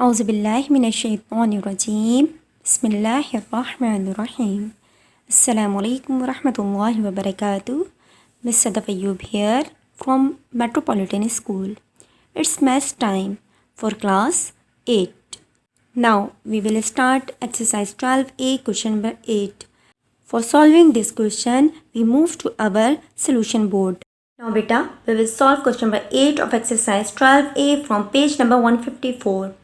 औज़ुबिल्लाहिमिनश्शैतानिर्रजीम बिस्मिल्लाहिर्रहमानिर्रहीम अस्सलामुअलैकुम वरहमतुल्लाहि वबरकातुहू. Miss Sadaf Ayyub here from Metropolitan School. It's math time for class 8. Now we will start exercise 12a question number 8. For solving this question, we move to our solution board. Now beta, we will solve question number 8 of exercise 12a from page number 154.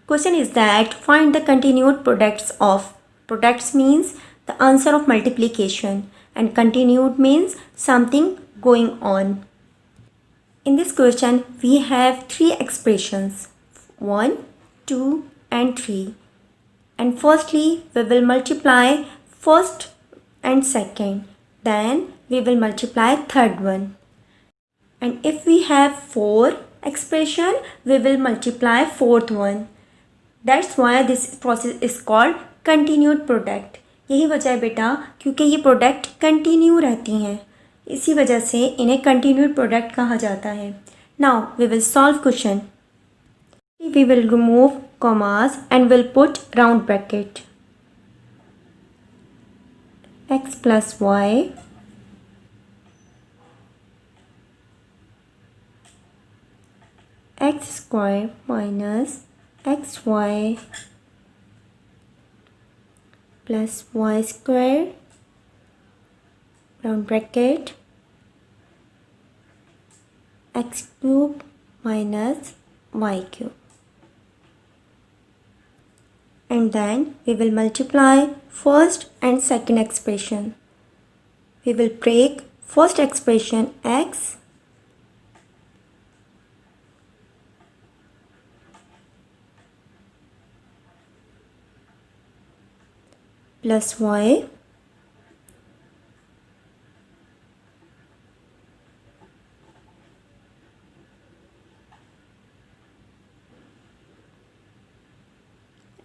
Question is that find the continued products of. Products means the answer of multiplication and continued means something going on. In this question we have three expressions 1, 2 and 3. And firstly we will multiply first and second. Then we will multiply third one. And if we have 4 expression we will multiply fourth one. That's why this process is called continued product. यही वजह है बेटा क्योंकि ये product continue रहती हैं, इसी वजह से इन्हें कंटिन्यूड प्रोडक्ट कहा जाता है. Now we will solve question. We will remove commas and will put round bracket. x plus y x square minus xy plus y square round bracket x cube minus y cube, and then we will multiply first and second expression. We will break first expression x plus y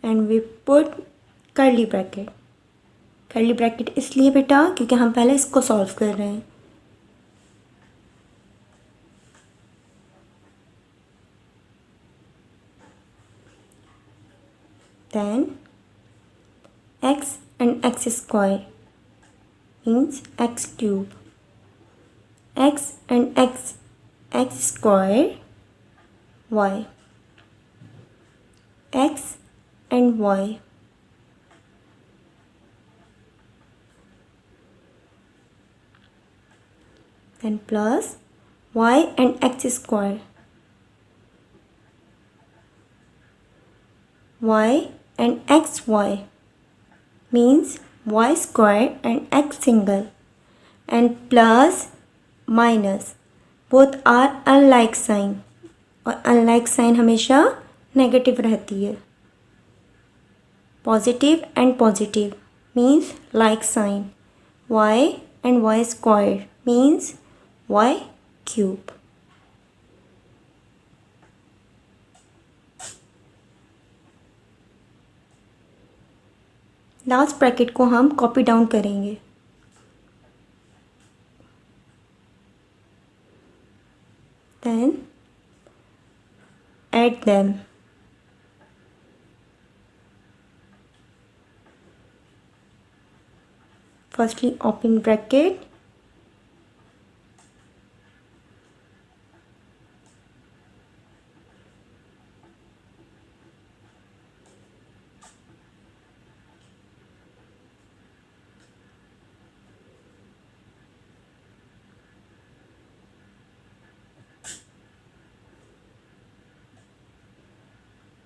and we put curly bracket. curly bracket इसलिए बेटा क्योंकि हम पहले इसको solve कर रहे हैं. Then x and x square means x cube. x and x square y. x and y. Then plus y and x square. y and xy means y square and x single, and plus minus both are unlike sign, और unlike sign हमेशा negative रहती है. Positive and positive means like sign. y and y square means y cube. Last bracket को हम copy down करेंगे. Then add them. Firstly open bracket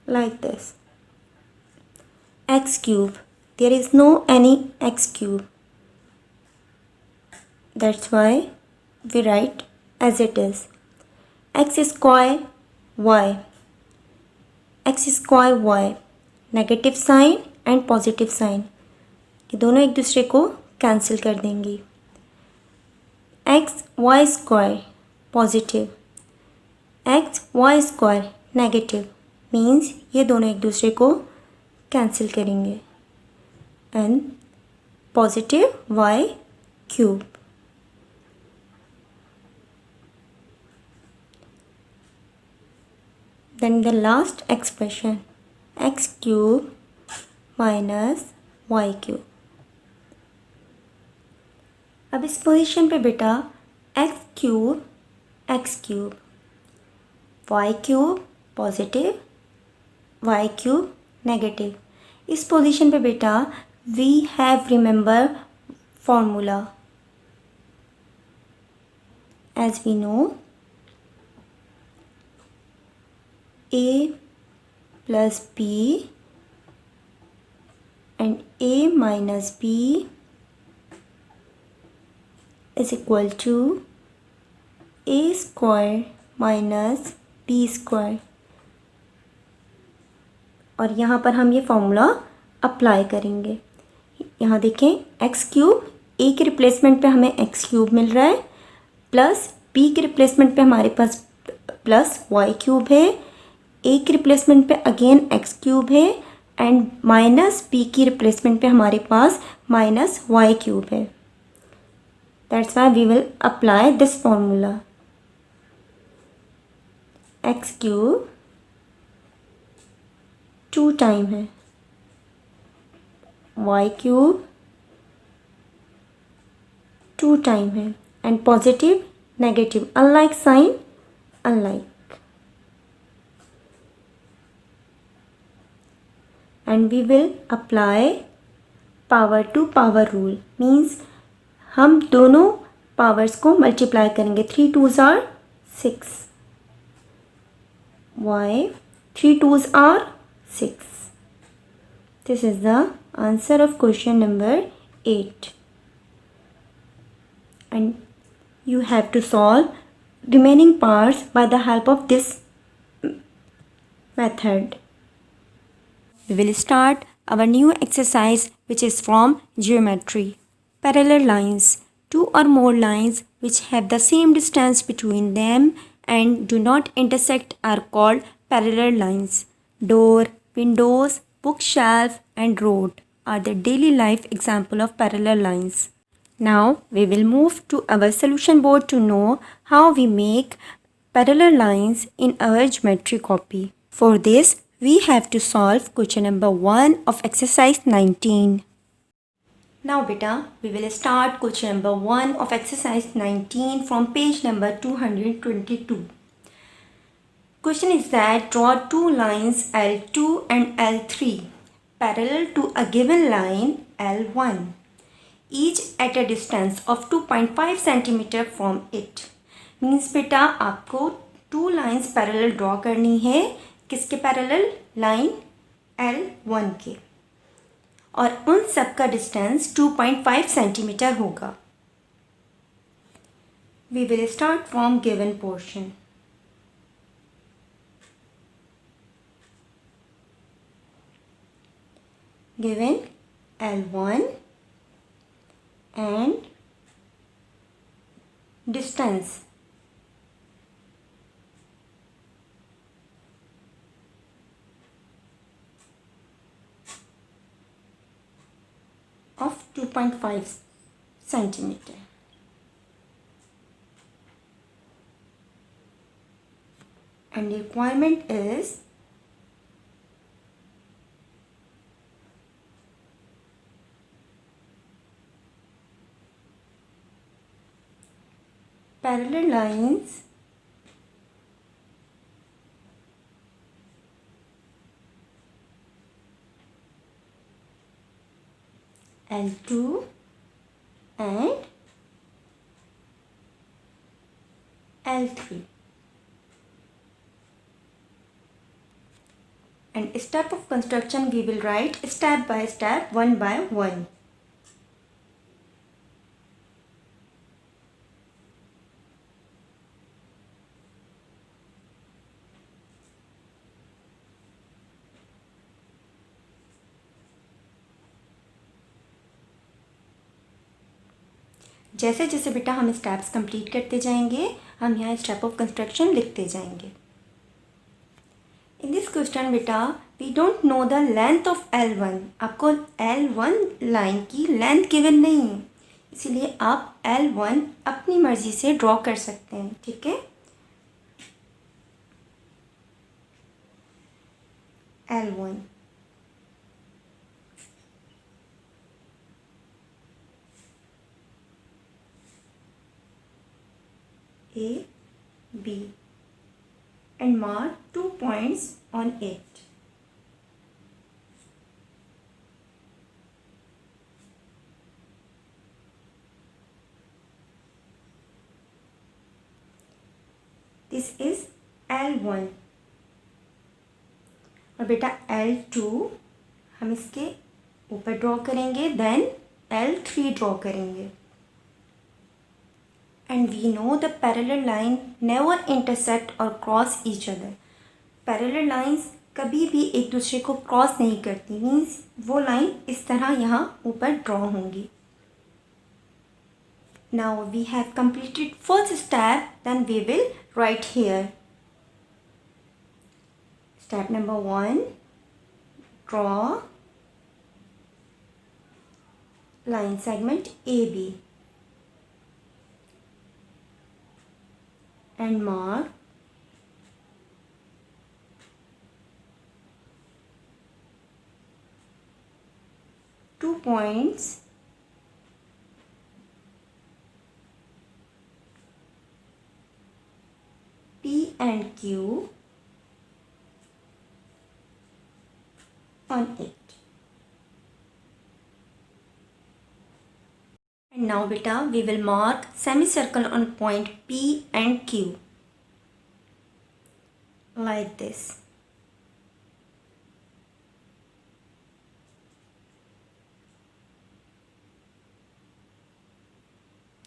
like this. x cube, there is no any x cube, that's why we write as it is. x square y. x square y negative sign and positive sign, ये दोनों एक दूसरे को cancel कर देंगी. X y square positive, x y square negative means ये दोनों एक दूसरे को कैंसिल करेंगे. And positive y cube. Then the last expression x cube minus y cube. अब इस पोजीशन पे बेटा x cube y cube positive y cube negative. इस पोजीशन पे बेटा we have remember formula as we no a plus b and a minus b is equal to a square minus b square। और यहाँ पर हम ये formula apply करेंगे। यहाँ देखें एक्स क्यूब ए के रिप्लेसमेंट पे हमें एक्स क्यूब मिल रहा है प्लस बी के रिप्लेसमेंट पे हमारे पास प्लस वाई क्यूब है, ए की रिप्लेसमेंट पे अगेन एक्स क्यूब है एंड माइनस बी की रिप्लेसमेंट पे हमारे पास माइनस वाई क्यूब है। That's why we will apply this formula. X cube 2 time है, वाई क्यूब 2 टाइम है and positive negative unlike sign unlike. And we will apply power to power rule means हम दोनों powers को multiply करेंगे। 3 2s are 6 y 3 2s are 6। This is the answer of question number 8 and you have to solve remaining parts by the help of this method। We will start our new exercise which is from geometry. Parallel lines. 2 or more lines which have the same distance between them and do not intersect are called parallel lines. Door, windows, bookshelf and road are the daily life example of parallel lines. Now we will move to our solution board to know how we make parallel lines in our geometry copy. For this we have to solve question number 1 of exercise 19. Now beta, we will start question number 1 of exercise 19 from page number 222. Question is that draw 2 lines L2 and L3 parallel to a given line L1, each at a distance of 2.5 cm from it. Means बेटा आपको 2 lines parallel draw करनी है। किसके parallel? Line L1 के, और उन सब का डिस्टेंस 2.5 सेंटीमीटर होगा। We will start from given portion. Given L1 and distance of 2.5 centimeter and the requirement is parallel lines L2 and L3 and step of construction we will write step by step, one by one. जैसे जैसे बेटा हम steps complete करते जाएंगे हम यहाँ step of construction लिखते जाएंगे। इन दिस क्वेश्चन बेटा we don't know the length of L1। आपको L1 लाइन की लेंथ गिवन नहीं है, इसीलिए आप L1 अपनी मर्ज़ी से ड्रॉ कर सकते हैं। ठीक है, L1, A, B, and mark 2 points on it. This is L1 और बेटा L2 हम इसके ऊपर ड्रॉ करेंगे, देन L3 ड्रॉ करेंगे. And we know the parallel line never intersect or cross each other. Parallel lines कभी भी एक दूसरे को क्रॉस नहीं करती, मीन्स वो लाइन इस तरह यहाँ ऊपर ड्रॉ होंगी. Now we have completed first step, then we will write here. Step number 1, draw line segment AB and mark two points P and Q on it. And now beta, we will mark semicircle on point P and Q like this.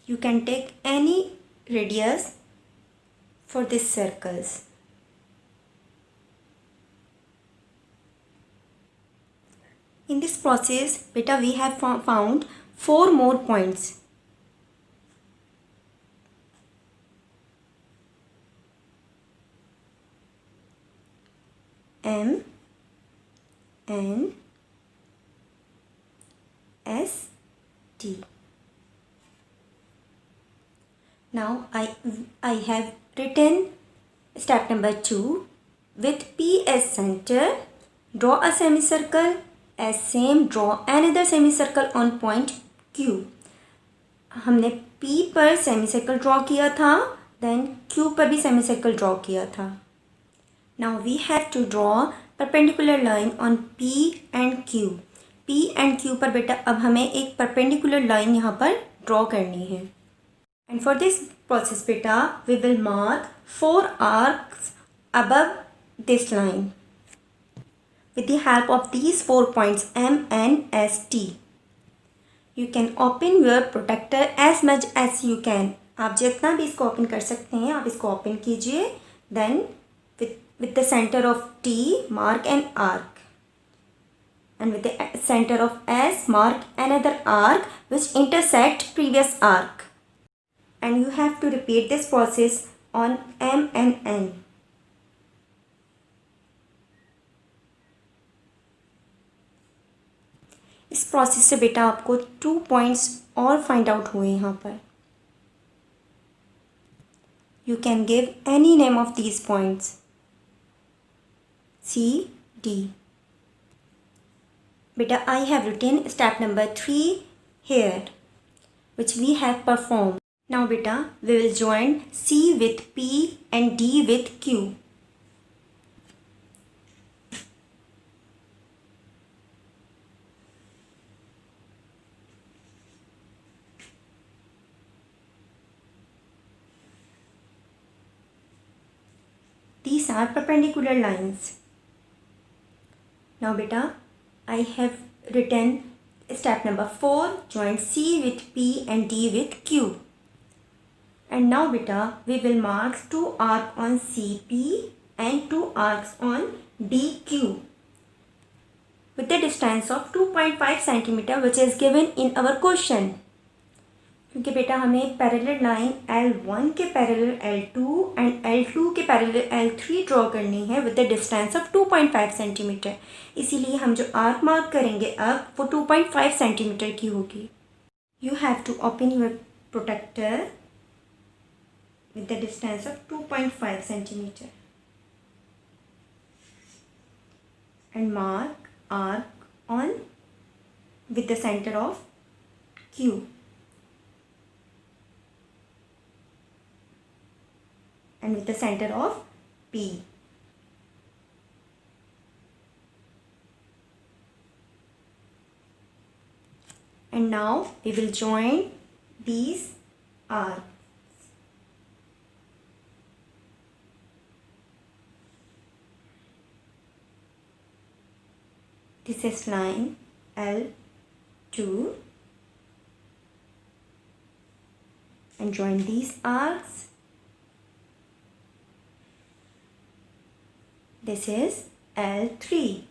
You can take any radius for these circles. In this process, beta, we have found 4 more points. M, N, S, T. Now I have written step number 2. With P as center, draw a semicircle. As same, draw another semicircle on point Q. हमने P पर semicircle draw किया था, then Q पर भी semicircle draw किया था. Now we have to draw perpendicular line on P and Q. P and Q पर बेटा अब हमें एक perpendicular line यहाँ पर draw करनी है. And for this process beta, we will mark 4 arcs above this line with the help of these 4 points M, N, S, T. You can open your protractor as much as you can. आप जितना भी इसको open कर सकते हैं आप इसको open कीजिए. Then with the center of T mark an arc, and with the center of S mark another arc which intersect previous arc. And you have to repeat this process on M and N. इस process से बेटा आपको 2 points और find out हुए यहाँ पर. You can give any name of these points. C, D. Beta, I have written step number 3 here, which we have performed. Now beta, we will join C with P and D with Q. These are perpendicular lines. Now beta, I have written step number 4, join C with P and D with Q. And now beta, we will mark 2 arcs on CP and 2 arcs on DQ with the distance of 2.5 cm which is given in our question. क्योंकि बेटा हमें parallel line L1 के parallel L2 and L2 के parallel L3 draw करनी है with the distance of 2.5 centimetre. इसीलिए हम जो आर्क मार्क करेंगे अब वो 2.5 सेंटीमीटर की होगी. You have to open your protractor with the distance of 2.5 centimeter. and mark arc on with the center of Q. And with the center of P. And now we will join these arcs. This is line L2 and join these arcs. This is L3.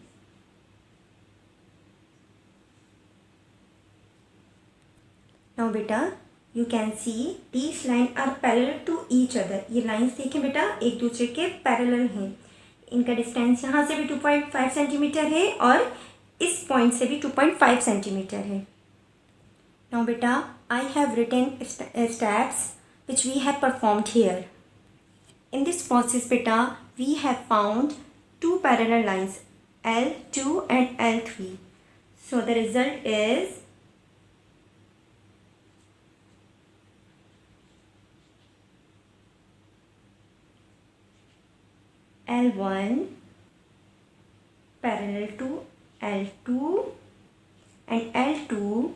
Now beta, you can see these lines are parallel to each other. ये lines देखें बेटा एक दूसरे के parallel हैं. इनका distance यहाँ से भी 2.5 सेंटीमीटर है और इस point से भी 2.5 सेंटीमीटर है. Now beta, I have written steps which we have performed here. In this process beta, we have found two parallel lines L2 and L3. So the result is L1 parallel to L2 and L2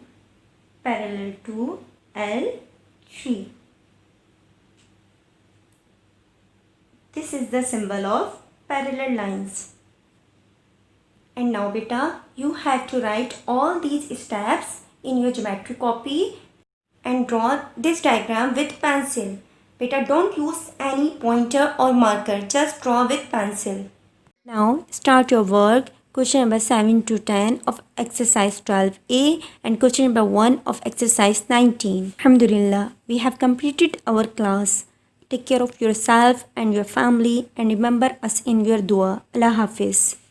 parallel to L3. This is the symbol of parallel lines. And now beta, you have to write all these steps in your geometry copy and draw this diagram with pencil. Beta, don't use any pointer or marker, just draw with pencil. Now start your work. Question number 7 to 10 of exercise 12A and question number 1 of exercise 19. Alhamdulillah, we have completed our class. Take care of yourself and your family and remember us in your dua. Allah Hafiz.